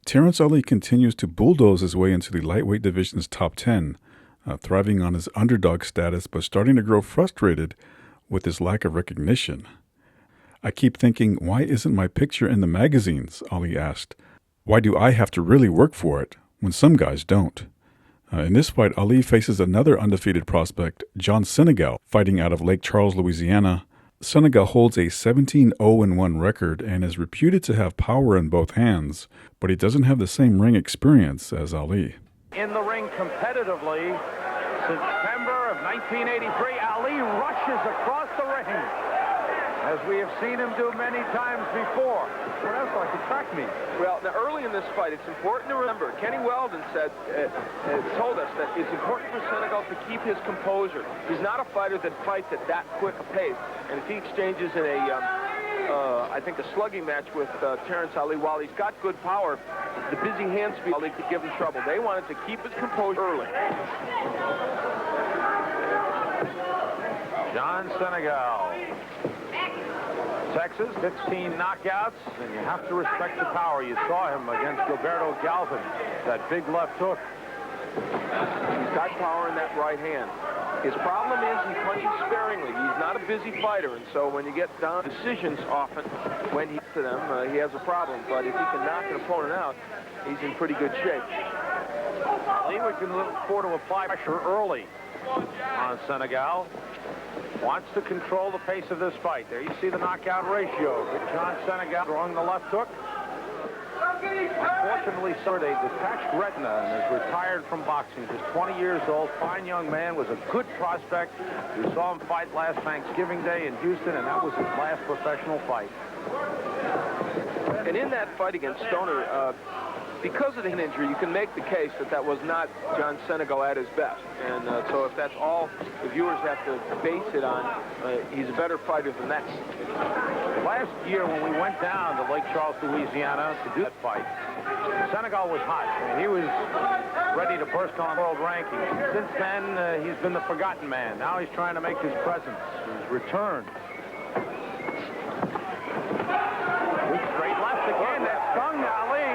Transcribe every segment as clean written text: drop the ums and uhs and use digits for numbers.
Terrence Ali continues to bulldoze his way into the lightweight division's top 10, thriving on his underdog status but starting to grow frustrated with his lack of recognition. "I keep thinking, why isn't my picture in the magazines?" Ali asked. "Why do I have to really work for it when some guys don't?" In this fight, Ali faces another undefeated prospect, John Sinegal, fighting out of Lake Charles, Louisiana. Sinegal holds a 17-0-1 record and is reputed to have power in both hands, but he doesn't have the same ring experience as Ali. In the ring competitively, September of 1983, Ali rushes across the ring, as we have seen him do many times before. What else like attract me? Well, now early in this fight, it's important to remember, Kenny Weldon told us that it's important for Sinegal to keep his composure. He's not a fighter that fights at that quick a pace, and if he exchanges in I think a slugging match with Terrence Ali, while he's got good power, the busy hand speed Ali could give him trouble. They wanted to keep his composure early. John Sinegal, Texas, 15 knockouts, and you have to respect the power. You saw him against Gilberto Galvin, that big left hook. He's got power in that right hand. His problem is he punches sparingly. He's not a busy fighter, and so when you get down decisions often, when he gets to them, he has a problem. But if he can knock an opponent out, he's in pretty good shape. Ali, we can look forward to apply pressure early on Sinegal. Wants to control the pace of this fight. There you see the knockout ratio. John Sinegal throwing the left hook. Unfortunately, suffered a detached retina and is retired from boxing. Just 20 years old, fine young man, was a good prospect. We saw him fight last Thanksgiving Day in Houston, and that was his last professional fight. And in that fight against Stoner, because of the injury, you can make the case that that was not John Sinegal at his best. And so if that's all the viewers have to base it on, he's a better fighter than that. Last year when we went down to Lake Charles, Louisiana to do that fight, Sinegal was hot. I mean, he was ready to burst on world rankings. Since then, he's been the forgotten man. Now he's trying to make his presence, his return. Straight left again. That stung Ali.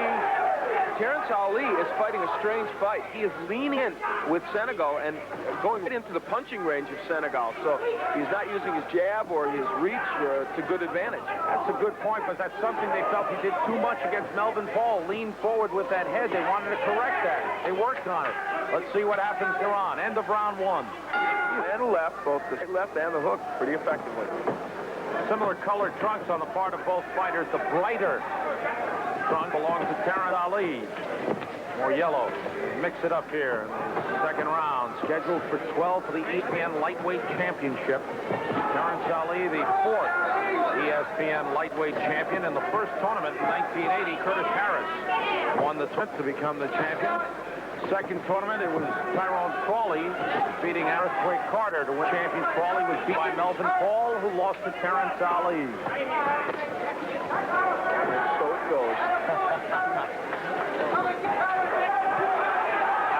Terrence Ali is fighting a strange fight. He is leaning in with Sinegal and going right into the punching range of Sinegal. So he's not using his jab or his reach to good advantage. That's a good point, but that's something they felt he did too much against Melvin Paul. Leaned forward with that head. They wanted to correct that. They worked on it. Let's see what happens here on. End of round one. And the left, both the left and the hook, pretty effectively. Similar colored trunks on the part of both fighters. The brighter trunk belongs to Terrence Ali. More yellow. Mix it up here in the second round. Scheduled for 12 for the ESPN Lightweight Championship. Terrence Ali, the fourth ESPN Lightweight Champion. In the first tournament in 1980, Curtis Harris won the 10th to become the champion. Second tournament, it was Tyrone Crawley beating Earthquake Carter to win champion. Crawley was beat by Melvin Paul, who lost to Terrence Ali. So it goes.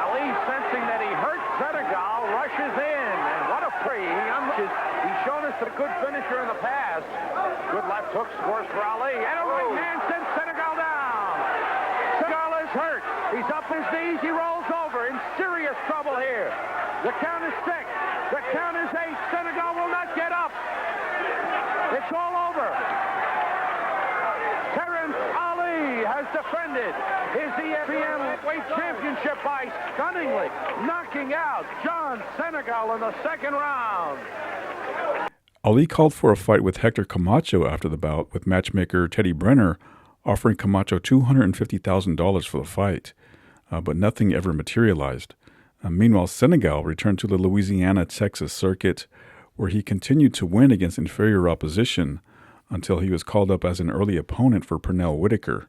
Ali, sensing that he hurt Sinegal, rushes in. And what a free. He's shown us a good finisher in the past. Good left hook scores for Ali. And a right hand sends Sinegal down. Sinegal is hurt. He's up his knees. He rolls over in serious trouble here. The count is 6. The count is 8. Sinegal will not get up. It's all over. Terrence Ali has defended his ESPN Lightweight Championship by stunningly knocking out John Sinegal in the second round. Ali called for a fight with Hector Camacho after the bout, with matchmaker Teddy Brenner offering Camacho $250,000 for the fight, but nothing ever materialized. Meanwhile, Sinegal returned to the Louisiana-Texas circuit, where he continued to win against inferior opposition until he was called up as an early opponent for Pernell Whitaker.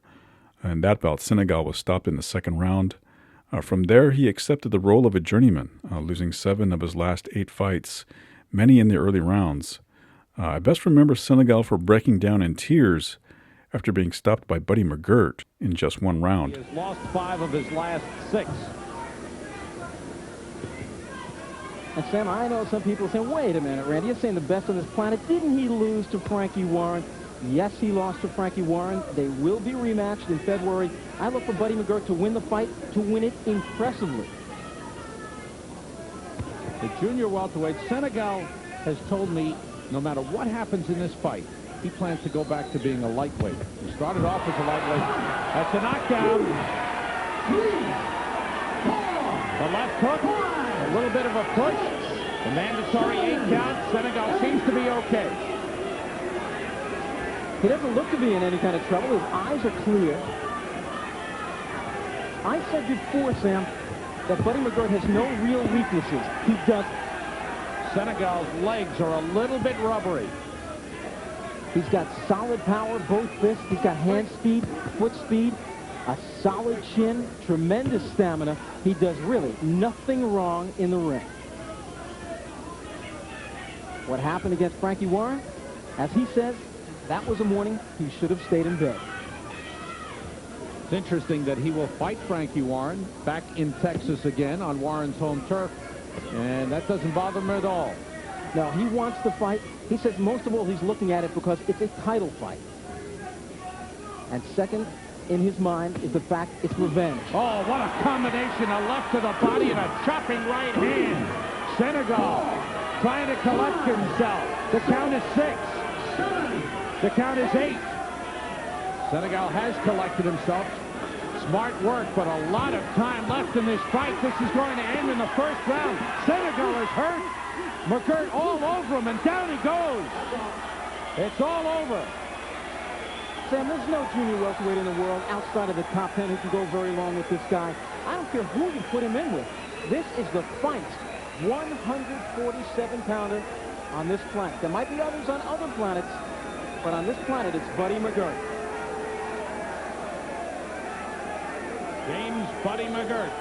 In that bout, Sinegal was stopped in the second round. From there, he accepted the role of a journeyman, losing 7 of his last 8 fights, many in the early rounds. I best remember Sinegal for breaking down in tears after being stopped by Buddy McGirt in just 1 round. He has lost 5 of his last 6. And Sam, I know some people say, wait a minute, Randy, you're saying the best on this planet. Didn't he lose to Frankie Warren? Yes, he lost to Frankie Warren. They will be rematched in February. I look for Buddy McGirt to win the fight, to win it impressively. The junior welterweight, Sinegal, has told me no matter what happens in this fight, he plans to go back to being a lightweight. He started off as a lightweight. That's a knockdown. The left hook, a little bit of a push. The mandatory 8 count. Sinegal seems to be okay. He doesn't look to be in any kind of trouble. His eyes are clear. I said before, Sam, that Buddy McGirt has no real weaknesses. He doesn't. Senegal's legs are a little bit rubbery. He's got solid power, both fists. He's got hand speed, foot speed, a solid chin, tremendous stamina. He does really nothing wrong in the ring. What happened against Frankie Warren? As he says, that was a morning he should have stayed in bed. It's interesting that he will fight Frankie Warren back in Texas again on Warren's home turf, and that doesn't bother him at all. No, he wants to fight. He says most of all he's looking at it because it's a title fight. And second in his mind is the fact it's revenge. Oh, what a combination. A left to the body and a chopping right hand. Sinegal trying to collect himself. The count is 6. The count is 8. Sinegal has collected himself. Smart work, but a lot of time left in this fight. This is going to end in the first round. Sinegal is hurt. McGirt all over him, and down he goes. It's all over. Sam, there's no junior welterweight in the world outside of the top 10 who can go very long with this guy. I don't care who you put him in with. This is the finest 147-pounder on this planet. There might be others on other planets, but on this planet, it's Buddy McGirt. James Buddy McGirt.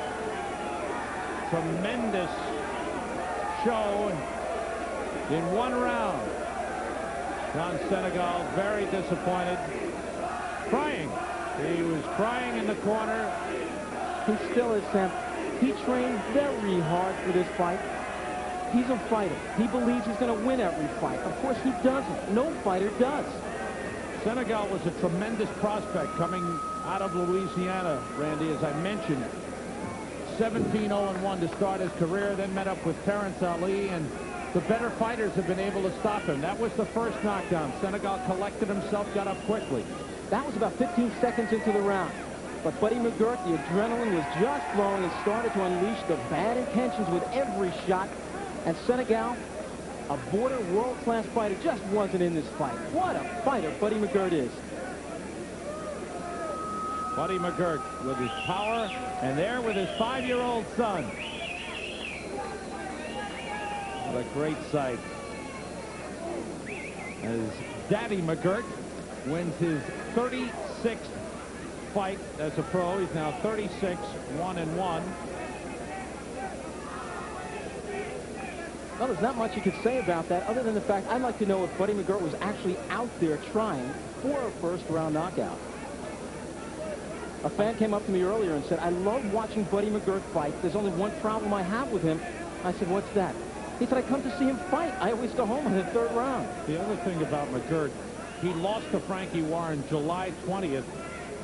Tremendous show in one round. John Sinegal very disappointed. Crying. He was crying in the corner. He still is, Sam. He trained very hard for this fight. He's a fighter. He believes he's going to win every fight. Of course, he doesn't. No fighter does. Sinegal was a tremendous prospect coming out of Louisiana, Randy, as I mentioned. 17-0-1 to start his career, then met up with Terrence Ali, and the better fighters have been able to stop him. That was the first knockdown. Sinegal collected himself, got up quickly. That was about 15 seconds into the round. But Buddy McGirt, the adrenaline was just flowing and started to unleash the bad intentions with every shot. And Sinegal, a border world-class fighter, just wasn't in this fight. What a fighter Buddy McGirt is. Buddy McGirt with his power, and there with his 5-year-old son. What a great sight. As Daddy McGirt wins his 36th fight as a pro. He's now 36-1-1. Well, there's not much you could say about that other than the fact I'd like to know if Buddy McGirt was actually out there trying for a first-round knockout. A fan came up to me earlier and said, I love watching Buddy McGirt fight. There's only one problem I have with him. I said, what's that? He said, I come to see him fight. I always go home in the 3rd round. The other thing about McGirt, he lost to Frankie Warren July 20th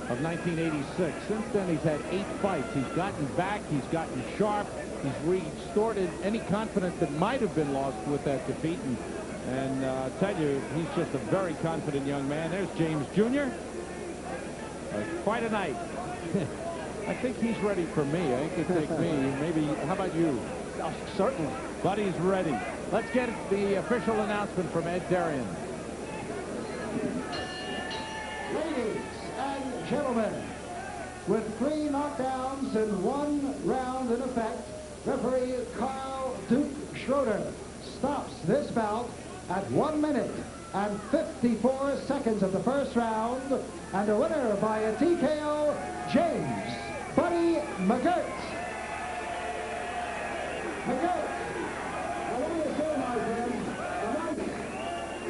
of 1986. Since then, he's had 8 fights. He's gotten back. He's gotten sharp. He's restored any confidence that might have been lost with that defeat. And I'll tell you, he's just a very confident young man. There's James Jr. Quite a night. I think he's ready for me. I think it take me. Maybe, how about you? Oh, certainly. Buddy's ready. Let's get the official announcement from Ed Darian. Ladies and gentlemen, with 3 knockdowns in 1 round in effect, referee Carl Duke Schroeder stops this bout at 1 minute and 54 seconds of the first round, and a winner by a TKO, James Buddy McGirt. McGirt, what do you say, my friend?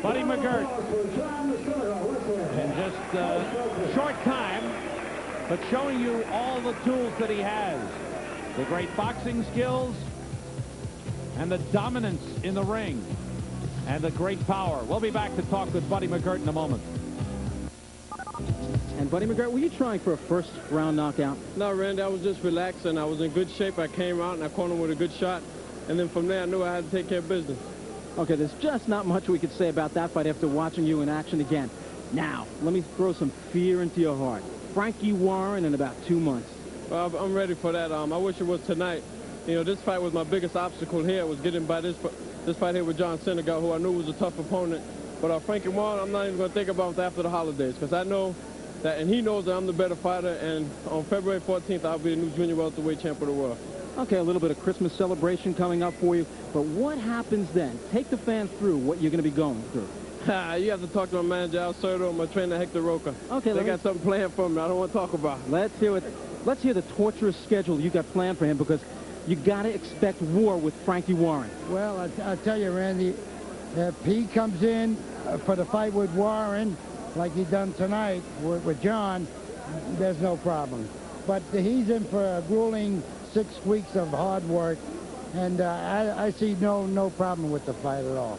Buddy McGirt, in just a short time, but showing you all the tools that he has. The great boxing skills and the dominance in the ring and the great power. We'll be back to talk with Buddy McGirt in a moment. Buddy McGirt, were you trying for a first-round knockout? No, Randy, I was just relaxing. I was in good shape. I came out and I caught him with a good shot. And then from there, I knew I had to take care of business. Okay, there's just not much we could say about that fight after watching you in action again. Now, let me throw some fear into your heart. Frankie Warren in about 2 months. Well, I'm ready for that. I wish it was tonight. You know, this fight was my biggest obstacle here, was getting by this fight here with John Sinegal, who I knew was a tough opponent. But Frankie Warren, I'm not even going to think about after the holidays, because I know that, and he knows that I'm the better fighter, and on February 14th, I'll be the new junior welterweight champ of the world. Okay, a little bit of Christmas celebration coming up for you, but what happens then? Take the fans through what you're going to be going through. You have to talk to my manager, Al Serto, and my trainer, Hector Roca. Okay, they got something planned for me I don't want to talk about. Let's hear it. Let's hear the torturous schedule you got planned for him, because you got to expect war with Frankie Warren. Well, I'll tell you, Randy, if he comes in for the fight with Warren, like he done tonight with John, there's no problem. But he's in for a grueling 6 weeks of hard work, and I see no problem with the fight at all.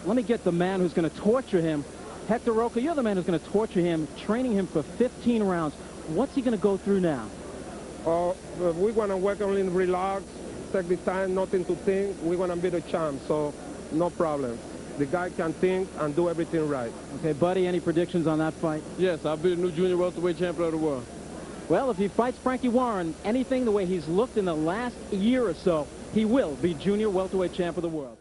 Let me get the man who's going to torture him. Hector Roca, you're the man who's going to torture him, training him for 15 rounds. What's he going to go through now? We want to work only relax, take the time, nothing to think. We want to be the champ, so no problem. The guy can think and do everything right. Okay, Buddy, any predictions on that fight? Yes, I'll be the new junior welterweight champion of the world. Well, if he fights Frankie Warren, anything the way he's looked in the last year or so, he will be junior welterweight champ of the world.